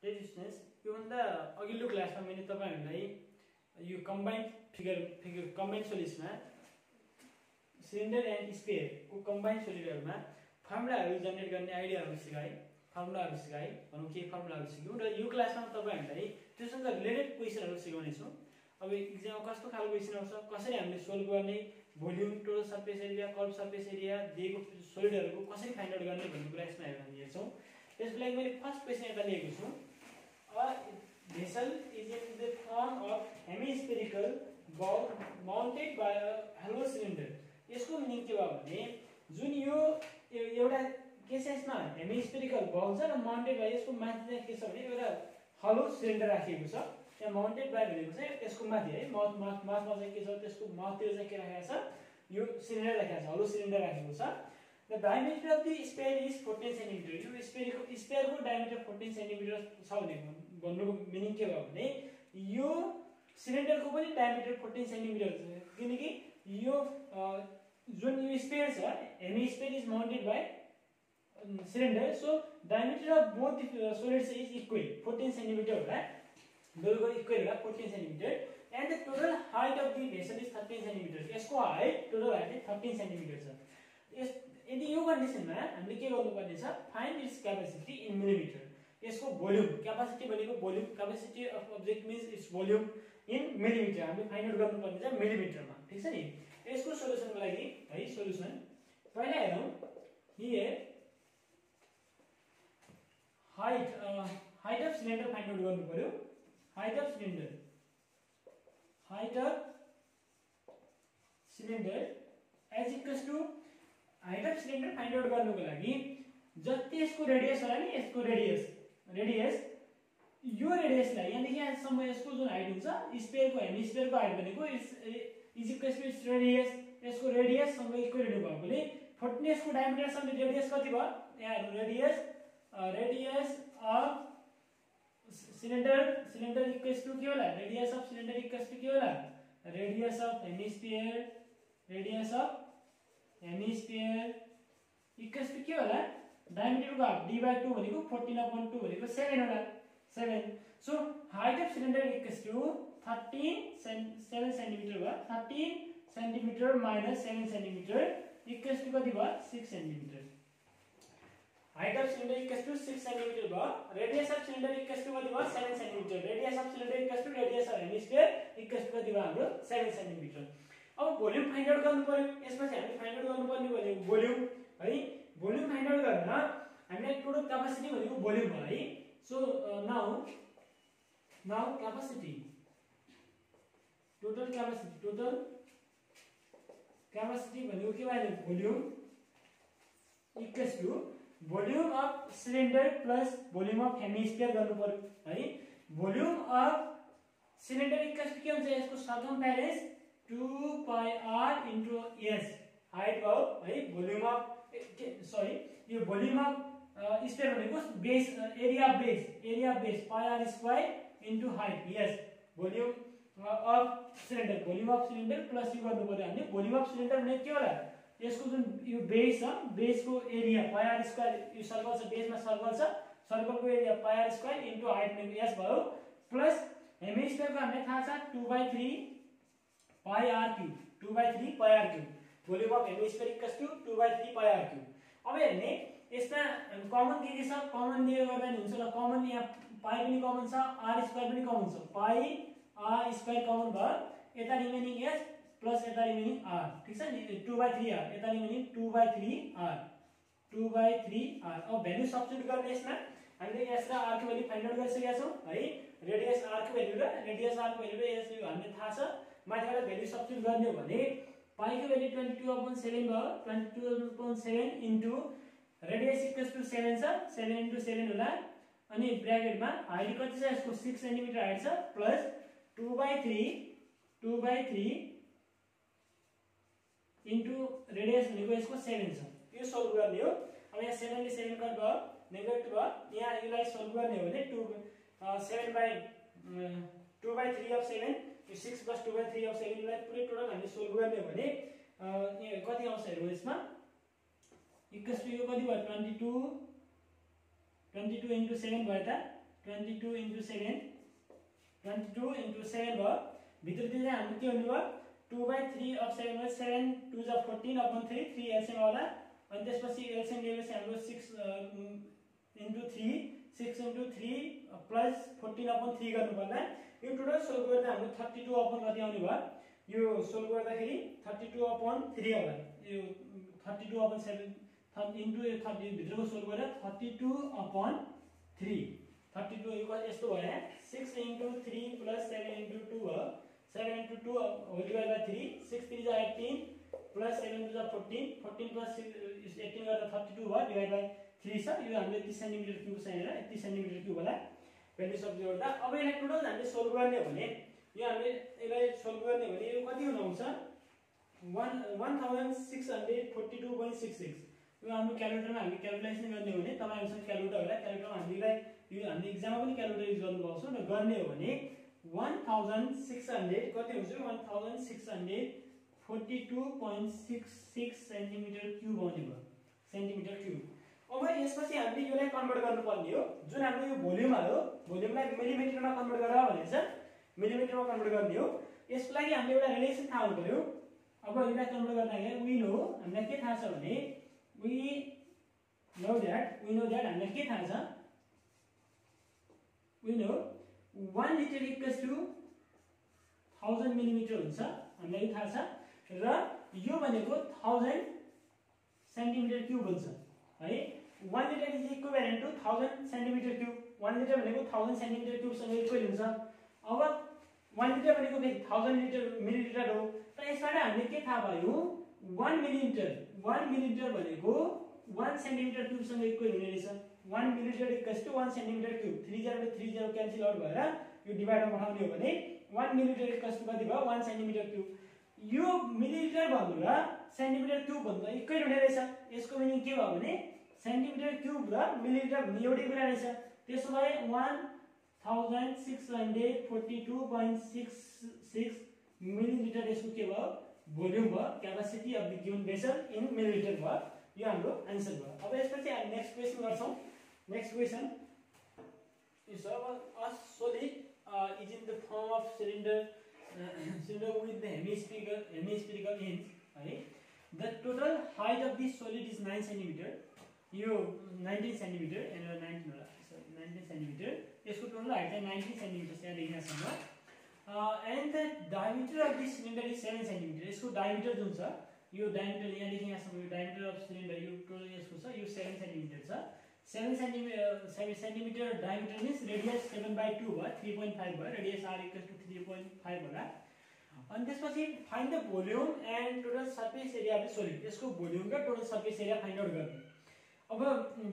Dear students, योभन्दा अघिल्लो क्लासमा मैले तपाईहरुलाई यो कम्बाइन्ड सोल्युसनमा सिलिन्डर एन्ड स्फियरको कम्बाइन्ड सोल्युसनमा फर्मुलाहरू जेनेरेट गर्ने आइडियाहरू सिकाए, फर्मुलाहरू सिकाए, भनौँ के फर्मुलाहरू सिक्यौं र यो क्लासमा तपाईहरुलाई त्यससँग रिलेटेड क्वेशनहरू सिकाउने छु। अब एक्जाममा कस्तो खालको क्वेशन आउँछ, कसरी हामीले सोल्भ गर्ने, volume, total surface area, curve surface area दिएको सोलिडहरुको कसरी फाइन्ड आउट गर्ने भन्ने कुरा यसमा हेर्छौं। त्यसको लागि मैले फर्स्ट क्वेशन यता लिएको छु। A vessel is in the form of hemispherical ball mounted by a hollow cylinder. यसको मिनिङ के भयो भने जुन यो एउटा केसेसमा हेमिस्फेरिकल बल छ र माउन्टेड बाइ यसको माथि चाहिँ के छ भने एउटा हलो सिलिन्डर राखिएको छ। त्यहाँ माउन्टेड बाइ भनेको चाहिँ यसको माथि है माथमा चाहिँ के छ, त्यसको माथितिर चाहिँ के राखेको छ, यो सिलिन्डर राखेको छ, हलो सिलिन्डर राखेको छ। The diameter of the sphere is 14 cm. यो स्फियरको डायमिटर 14 cm छ भनेको भन्नुको मिनिङ के भयो भने यो सिलिन्डरको पनि डायमिटर 14 cm छ, किनकि यो जुन यो स्फियर छ, hemisphere is mounted by cylinder, so diameter of both the solids is equal 14 cm होला, दोनको इक्वल होला 14 cm, and the total height of the vessel is 13 cm. यसको हाइट टोटल हाइट 13 cm छ। यदि यो कन्डिसनमा हामीले के गर्नुपर्ने छ, find it's capacity in millimetre. यसको भोल्युम क्यापेसिटी भनेको volume, capacity of object means it's volume in millimetre हामीले फाइन्ड आउट गर्नुपर्ने छ मिलिमिटरमा। ठीक छ नि। यसको सोलुसनको लागि है सोलुसन पहिला हेरौं। Here height of cylinder find out गर्नु पर्यो। Height of cylinder is equals to height of cylinder find out गर्नुको लागि जति यसको रेडियस होला नि, यसको रेडियस यो रेडियसलाई यहाँदेखि यहाँसम्म यसको जुन हाइट हुन्छ, स्फियरको हेमिस्फियरको हाइट भनेको is equals to its radius, यसको रेडियस सँग इक्वल भएकोले 14 यसको डायमिटर सँग रेडियस कति भयो, यहाँ radius of cylinder equals to के होला, radius of cylinder equals to के होला, radius of hemisphere equals to के होला, डायमिटरको हाफ d/2 भनेको 14/2 भनेको 7 होला, 7। So height of cylinder equals to 7 centimetre भयो, 13 centimetre minus 7 centimetre equals to कति भयो, 6 centimetre. Height of cylinder equals to 6 centimetre भयो, radius of cylinder equals to कति भयो, 7 centimetre. Radius of cylinder equals to radius of hemisphere equals to कति भयो हाम्रो 7 centimetre. अब भोल्युम फाइन्ड आउट गर्नु पर्यो। यसमा चाहिँ हामीले फाइन्ड आउट गर्नुपर्ने भनेको भोल्युम है। भोल्युम फाइन्ड आउट गर्न हामीले टोटल क्यापेसिटी भनेको भोल्युम भयो है। So now capacity, total capacity भनेको के भयो, volume equals to volume of cylinder plus volume of hemisphere गर्नु पर्यो है। Volume of cylinder equals to के हुन्छ, यसको circumference 2 pi r into s height भयो है। भोल्युम अफ यो भोल्युम अफ स्फियर भनेको base area of base pi r square into height s। Volume of cylinder plus यो गर्नु पर्यो हामीले भोल्युम अफ सिलिन्डर भने के होला, यसको जुन यो बेस छ, बेसको एरिया pi r स्क्वायर, यो सर्कल छ, बेसमा सर्कल छ, सर्कलको area pi r square into height भनेको s भयो, प्लस हेमिस्फियरको हामीले थाहा छ 2/3 pi r cube, 2/3 pi r cube। Volume of hemisphere equals to 2/3 pi r cube। अब हेर्ने यसमा कमन के छ, कमन लिएर गर्दा नि हुन्छ ल। कमन यहाँ पाइ पनि कमन छ, r स्क्वायर पनि कमन छ, पाइ r स्क्वायर कमन भयो, यता रिमेनिङ s प्लस यता रिमेनिङ r। ठीक छ नि, 2/3 r, यता रिमेनिङ 2/3 r। अब भ्यालु सब्स्टिट्युट गर्ने यसमा हामीले s र r को भ्यालु फाइन्ड आउट गरिसकेका छौं है। रेडियस r को भ्यालु र s यो हामीले थाहा छ। माथिबाट भ्यालु सब्स्टिट्युट गर्ने हो भने पाइ को भ्यालु 22/7 भयो, 22/7 इन्टु रेडियस इक्वल्स टु 7 छ, 7 इन्टु 7 होला, अनि ब्र्याकेटमा हाइट कति छ यसको 6 सेन्टिमिटर हाइट छ, प्लस 2/3 इन्टु रेडियस भनेको यसको 7 छ। यो सोल्भ गर्ने हो। अब यहाँ 7 ले 7 कट भयो, नेगेटिभ भयो, यहाँ यसलाई सोल्भ गर्ने हो भने 2/3 अफ 7, यो 6 + 2/3 अफ 7 लाई पुरै टोटल हामीले सोल्भ गर्ने हो भने यहाँ कति आउँछ हेरौँ। यसमा इक्वल्स टु यो कति भयो, 22 इन्टु 7 भयो त 22 into 7 22 into 7 भयो भित्रतिर चाहिँ हाम्रो के हुने भयो 2/3 of 7 भयो 7 2 जा 14 upon 3 3 एलसीएम होला अनि त्यसपछि एलसीएम लिएपछि हाम्रो 6 into 3 6 into 3 plus 14 upon 3 गर्नु पर्ला यो टोटल सोल्भ गर्दा हाम्रो 32 upon कति आउने भयो यो सोल्भ गर्दाखेरि 32 upon 3 होला यो 32 upon 7 into 30 भित्रको सोल्भ गर्दा 32 upon 3 32 इक्वल यस्तो भयो 6 into 3 plus 7 into 2 हो 7 into 2 whole divided by 3 6 3 is 18 plus 7 2 is 14 14 plus 6 is 18 गर्दा 32 भयो divided by 3 छ यो हामीले 30 सेन्टिमिटर क्यूब छ हैन 30 सेन्टिमिटर क्यूब होला भ्यालु सब्जु गर्दा अब यसलाई टोटल हामीले सोल्भ गर्ने भने यो हामीले यसलाई सोल्भ गर्ने भने यो कति हुन आउँछ 1642.66 यो हाम्रो क्याल्कुलेटरमा हामी क्याल्कुलेसन गर्ने हो भने तपाईहरुसँग क्याल्कुलेटर होला क्याल्कुलेटरमा हामीले यो हामीले एक्जाममा पनि क्याल्कुलेटर युज गर्नु पर्छ र गर्ने हो भने 1600 कति हुन्छ 1642.66 सेन्टिमिटर क्यूब आउने भयो सेन्टिमिटर क्यूब अब यसपछि हामीले योलाई कन्भर्ट गर्नुपर्ने हो जुन हाम्रो यो भोल्युम हो भोल्युमलाई मिलिमिटरमा कन्भर्ट गरेर भनेछ मिलिमिटरमा कन्भर्ट गर्ने हो यसको लागि हामीले एउटा रिलेसन थाहा हुनु पर्यो अब यसलाई कन्भर्ट गर्दाखेरि वी नो हामीलाई के थाहा छ भने वी नो दैट हामीलाई के थाहा छ we know 1 liter equals to 1000 millimeter हुन्छ हामीलाई थाहा छ र यो भनेको 1000 सेन्टिमिटर क्यूब हुन्छ है 1 liter is equivalent to 1000 centimetre cube 1 liter भनेको 1000 सेन्टिमिटर क्यूब सँग इक्वल हुन्छ अब 1 liter भनेको फेरि 1000 मिलिलिटर हो र यसबाट हामीले के थाहा भयो 1 मिलिलिटर भनेको 1 सेन्टिमिटर क्यूब सँग इक्वल हुने रहेछ 1 millilitre equals to 1 centimetre cube 30 र 30 क्यान्सल आउट भएर यो डिवाइडरमा पठाउने हो भने 1 मिलिलिटर इक्वल्स टु कति भयो 1 सेन्टिमिटर क्यूब यो मिलिलिटर भन्नु र सेन्टिमिटर क्यूब भन्दा एकै हुने रहेछ यसको मिनिङ के भयो भने सेन्टिमिटर क्यूब र मिलिलिटर भन्ने एउटै कुरा रहेछ त्यसो भए 1642.66 मिलिलिटर यसको के भयो भोल्युम भयो capacity of the given vessel in millilitre भयो यो हाम्रो आन्सर भयो अब यसपछि हामी नेक्स्ट क्वेशन गर्छौं next question is a solid is in the form of cylinder with the hemispherical ends है the total height of this solid is 9 cm यो 19 cm and 19 cm यसको टोटल हाइट चाहिँ 19 cm यहाँ देखिनसम्म and the diameter of this cylinder is 7 cm यसको diameter जुन छ यो diameter यहाँ देखि यहाँसम्म यो डायमिटर अफ सिलिन्डर यो टोटल यसको छ यो 7 सेन्टिमिटर छ 7 सेन्टिमिटर डायमिटर मीन्स रेडियस 7/2 भयो 3.5 भयो रेडियस r = 3.5 होला अनि त्यसपछि find the volume and total surface area of the solid यसको भोल्युम र total surface area find out गर्ने अब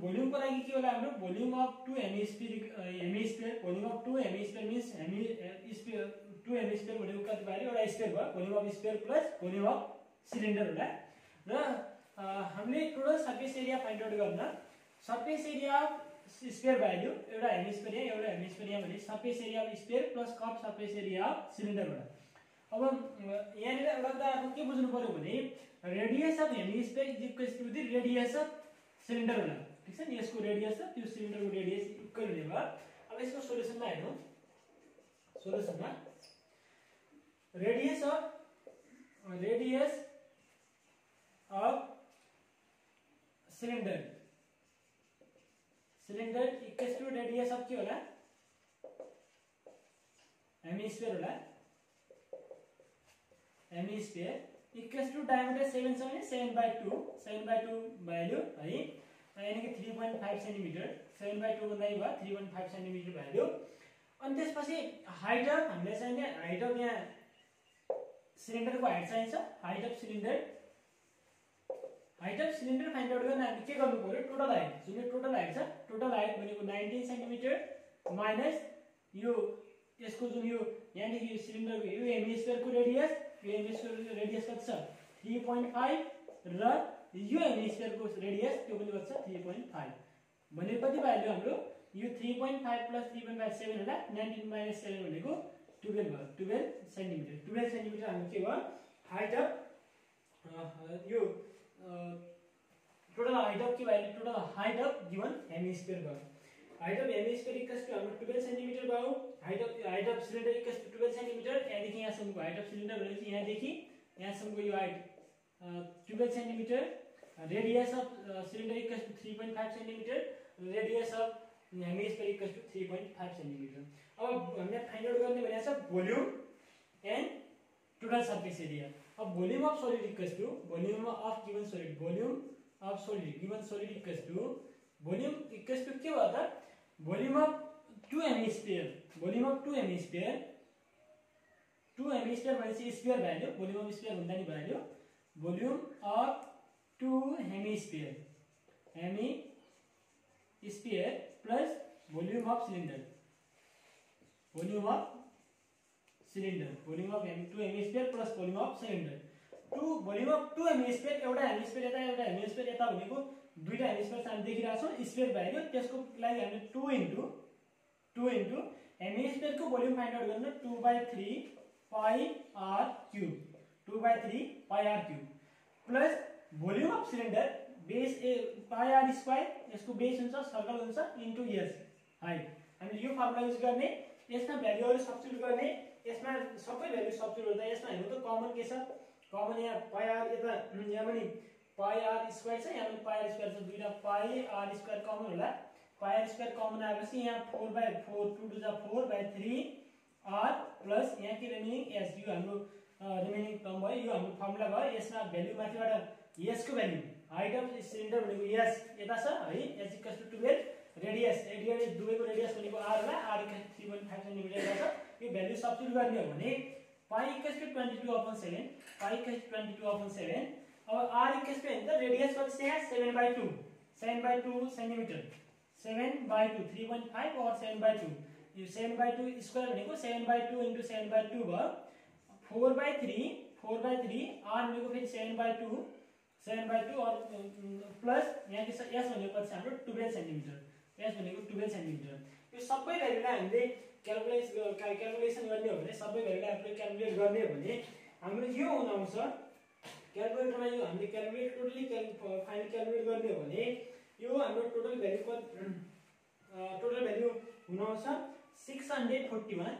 भोल्युमको लागि के होला हाम्रो volume of two hemisphere volume of two hemisphere means two hemisphere भनेको कति भयो एउटा स्फियर भयो volume of sphere plus volume of cylinder होला र हामीले total surface area find out गर्न surface area of sphere value एउटा हेमिस्फियर भने surface area of sphere plus curve surface area of cylinder होला अब यहाँनिर एउटा कुरा के बुझ्नु पर्यो भने radius of hemisphere is equals to the radius of cylinder होला ठीक छ नि यसको रेडियस र त्यो सिलिन्डरको रेडियस इक्वल हुने भयो अब यसको सोलुसनमा हेरौँ सोलुसनमा radius of cylinder equals to radius of के होला हेमिस्फियर होला हेमिस्फियर equals to diameter 7 छ भने 7/2 भ्यालु है यानी कि 3.5 सेन्टिमिटर 7/2 भन्दा भयो 3.5 सेन्टिमिटर भ्यालु अनि त्यसपछि हाइट अफ हामीले चाहिने हाइट अफ यहाँ सिलिन्डरको हाइट चाहिन्छ height of cylinder find out गर्न हामी के गर्नु पर्यो टोटल हाइट जुन टोटल हाइट छ टोटल हाइट भनेको 19 सेन्टिमिटर माइनस यो यसको जुन यो यहाँ देखि यो सिलिन्डरको यो हेमिस्फियरको रेडियस कति छ 3.5 र यो हेमिस्फियरको रेडियस त्यो पनि कति छ 3.5 भने कति भयो हाम्रो यो 3.5 प्लस 3.5 7 होला 19 माइनस 7 भनेको 12 भयो 12 सेन्टिमिटर हाम्रो के भयो हाइट अफ यो टोटल हाइट अफ के भयो total height of given hemisphere भयो height of hemisphere equals to हाम्रो हो height of cylinder equals to 12 centimetre यहाँदेखि यहाँसम्मको हाइट अफ सिलिन्डर भनेपछि यहाँदेखि यहाँसम्मको यो height 12 centimetre radius of cylinder equals to 3.5 centimetre radius of hemisphere equals to 3.5 centimetre अब हामीले फाइन्ड आउट गर्ने भनेको छ volume and total surface area अब volume of solid equals to volume of given solid volume of solid given solid equals to volume equals to के भयो त volume of 2 hemisphere volume of 2 hemisphere भनेपछि sphere value volume of sphere हुँदा नि value volume of 2 hemisphere plus volume of cylinder volume of 2 hemisphere plus volume of cylinder volume of 2 hemisphere एउटा hemisphere यता भनेको दुईटा हेमिस्फियर हामी देखिरहेको छौँ स्फियर भ्याल्यु त्यसको लागि हामीले 2 इन्टु हेमिस्फियरको भोल्युम फाइन्ड आउट गर्नु 2/3 पाई r cube 2/3 pie r cube plus volume of cylinder base pie r square यसको बेस हुन्छ सर्कल हुन्छ इन्टु यस हाइट हामीले यो फर्मुला युज गर्ने यसमा भ्याल्युहरु सब्स्टिट्युट गर्ने यसमा सबै भ्याल्यु सब्स्टिट्युट गर्दा यसमा हेर्नु त कमन के छ कमन यहाँ पाई r यता यहाँ पनि पाई r स्क्वायर छ यहाँ पनि पाई r स्क्वायर छ दुईटा पाई r स्क्वायर कमन होला पाई r स्क्वायर कमन आएपछि यहाँ 4/4 2 to the 4/3 r प्लस यहाँ के रिमेनिङ s यो हाम्रो रिमेनिङ टर्म भयो यो हाम्रो फर्मुला भयो यसमा भ्याल्यु माथिबाट s को भ्याल्यु हाइट अफ सिलिन्डर भनेको s यता छ है s 12 रेडियस दुवैको रेडियस भनेको r होला r 3.5 सेन्टिमिटर छ यो भ्याल्यु सब्स्टिट्युट गर्ने हो भने पाई 22/7 पाई 22/7 अब r हेर्नु त रेडियस कति छ यहाँ 7/2 सेन्टिमिटर 7/2 3.5 और 7/2 यो 7/2 स्क्वायर भनेको 7/2 इन्टु 7/2 भयो 4/3 r भनेको फेरि 7/2 और प्लस यहाँ के छ s भनेको कति छ हाम्रो 12 सेन्टिमिटर s भनेको 12 सेन्टिमिटर यो सबै भ्यालुलाई हामीले क्याल्कुलेसन गर्ने हो भने सबै भ्यालुलाई हामीले क्याल्कुलेट गर्ने हो भने हाम्रो यो हुन आउँछ क्याल्कुलेटरमा यो हामीले टोटली फाइनल क्याल्कुलेट गर्ने हो भने यो हाम्रो टोटल भ्यालु हुन आउँछ 641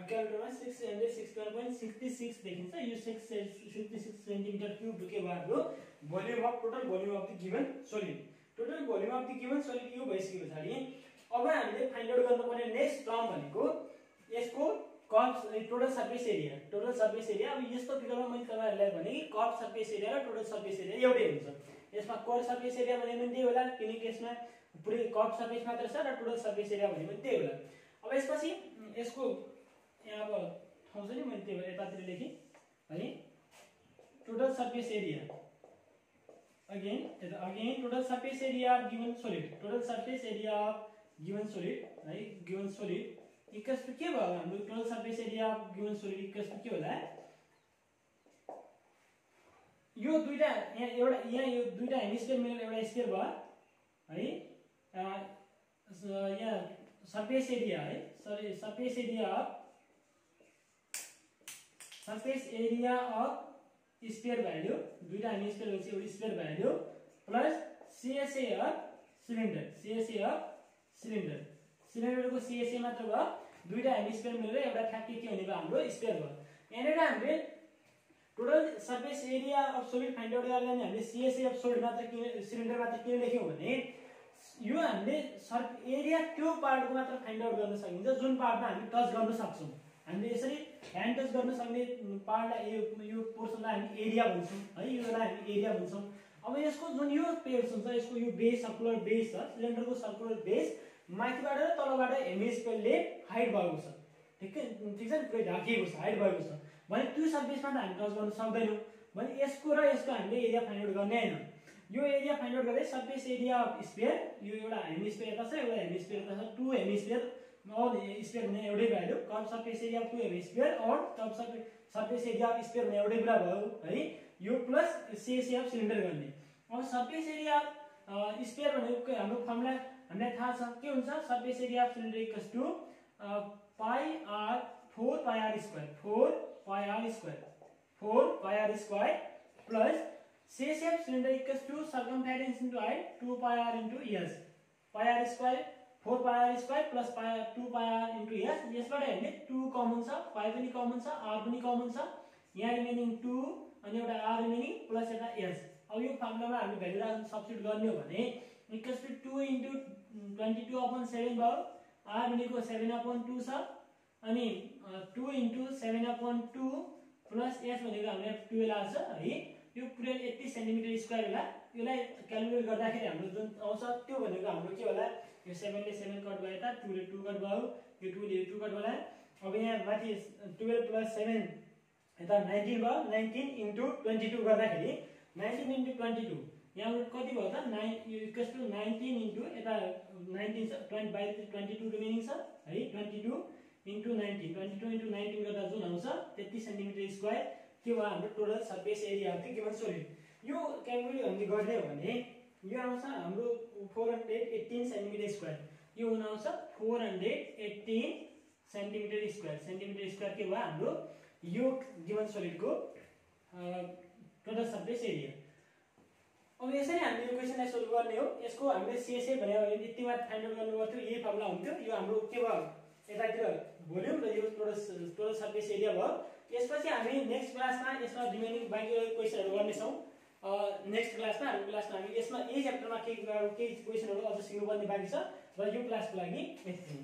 क्याल्कुलेटरमा 661.66 देखिन्छ यो 66 सेन्टिमिटर क्यूब के भयो volume of total volume of the given solid total volume of the given solid यो भइसकेको छ नि अब हामीले फाइन्ड आउट गर्नुपर्ने नेक्स्ट टर्म भनेको यसको कर्व टोटल सर्फेस एरिया अब यस्तो फिगरमा मैले तपाईहरुलाई भने कि कर्व सर्फेस एरिया र टोटल सर्फेस एरिया एउटै हुन्छ यसमा कर्व सर्फेस एरिया भने पनि त्यही होला किनकि यसमा पुरै कर्व सर्फेस मात्र छ र टोटल सर्फेस एरिया भने पनि त्यही होला अब यसपछि यसको यहाँ अब ठाउँ छ नि मैले त्यही भएर यतातिर लेखेँ है total surface area again total surface area of given solid है गिवन सोलिड इक्वल्स टु के भयो हाम्रो total surface area of given solid equals to के होला यो दुईटा यहाँ यो दुईटा हेमिस्फियर मिलेर एउटा स्फियर भयो है यहाँ सर्फेस एरिया है surface area of sphere value दुईटा हेमिस्फियर भएपछि एउटा sphere value plus CSA of सिलिन्डरको CSA मात्र भयो दुईटा हेमिस्फियर मिलेर एउटा ठ्याक्कै के हुने भयो हाम्रो स्फियर भयो यहाँनिर हामीले total surface area of solid find out गर्दा हामीले CSA अफ सोलिड मात्र सिलिन्डर मात्र किन लेख्यौं भने यो हामीले एरिया त्यो पार्टको मात्र फाइन्ड आउट गर्न सकिन्छ जुन पार्टमा हामी टच गर्न सक्छौं हामीले यसरी ह्यान्ड टच गर्न सक्ने पार्टलाई यो पोर्सनलाई हामी एरिया भन्छौं है योलाई हामी एरिया भन्छौं अब यसको जुन यो पेज हुन्छ यसको यो बेस सर्कुलर बेस छ सिलिन्डरको सर्कुलर बेस माथिबाट र तलबाट हेमिस्फियरले हाइट भएको छ ठीक छ नि पुरै ढाकिएको छ हाइट भएको छ भने त्यो सर्फेसमा त हामी टच गर्न सक्दैनौं भने यसको र यसको हामीले एरिया फाइन्ड आउट गर्ने हैन यो एरिया फाइन्ड आउट गर्दै सर्फेस एरिया अफ स्फियर यो एउटा हेमिस्फियर यता छ एउटा हेमिस्फियर यता छ 2 हेमिस्फियर और स्फियर भने एउटै value curve surface area of 2 hemisphere और curve surface area of sphere भने एउटै कुरा भयो है यो प्लस CSA अफ सिलिन्डर गर्ने अब सर्फेस एरिया स्फियर भनेको हाम्रो फर्मुला हामीलाई थाहा छ के हुन्छ surface area of cylinder equals to pie r 4 pie r square plus CSA of cylinder equals to circumference into height 2 pi r into s pi r square 4 pi r square plus 2 pi r into s. यसबाट हामीले 2 common छ, पाई पनि common छ, are पनि common छ, यहाँ remaining 2 अनि एउटा आर रिमेनिङ प्लस एउटा एस। अब यो फर्मुलामा हामीले भ्यालु राख्न सब्स्टिट्युट गर्ने हो भने इक्वल्स टु 2 इन्टु 22/7 भयो, आर भनेको 7/2 छ अनि 2 इन्टु 7/2 प्लस एस भनेको हामीले 12 आउँछ है। यो पुरै 80 सेन्टिमिटर स्क्वायर होला। यसलाई क्याल्कुलेट गर्दाखेरि हाम्रो जुन आउँछ त्यो भनेको हाम्रो के होला, यो 7 ले 7 कट भयो त 2 ले 2 कट भयो, यो 2 ले 2 कट होला। अब यहाँ माथि 12 प्लस 7 यता 19 भयो, 19 इन्टु 22 गर्दाखेरि 19 इन्टु 22 यहाँ कति भयो त 9 इक्वल्स टु 19 इन्टु यता 19 छ 20 बाइ 22 रिमेनिङ छ है। 22 इन्टु 19 22 इन्टु 19 गर्दा जुन आउँछ 33 सेन्टिमिटर स्क्वायर के भयो हाम्रो total surface area of the given solid. यो क्याल्कुलेट हामीले गर्ने हो भने यो आउँछ हाम्रो 418 सेन्टिमिटर स्क्वायर। यो हुन आउँछ 418 सेन्टिमिटर स्क्वायर। सेन्टिमिटर स्क्वायर के भयो हाम्रो यो गिवन सोलिडको टोटल सर्फेस एरिया। अब यसरी हामीले यो क्वेशनलाई सोल्भ गर्ने हो। यसको हामीले सीएसए भनेको यति मात्र फाइन्ड आउट गर्नु पर्थ्यो, यही फर्मुला हुन्थ्यो। यो हाम्रो के भयो यतातिर भोल्युम र यो टोटल सर्फेस एरिया भयो। यसपछि हामी नेक्स्ट क्लासमा यसमा रिमेनिङ बाँकी क्वेशनहरु गर्ने छौं। नेक्स्ट क्लासमा हाम्रो क्लासमा हामी यसमा यही च्याप्टरमा केही क्वेशनहरु अझ सिक्नुपर्ने बाँकी छ र यो क्लासको लागि यति।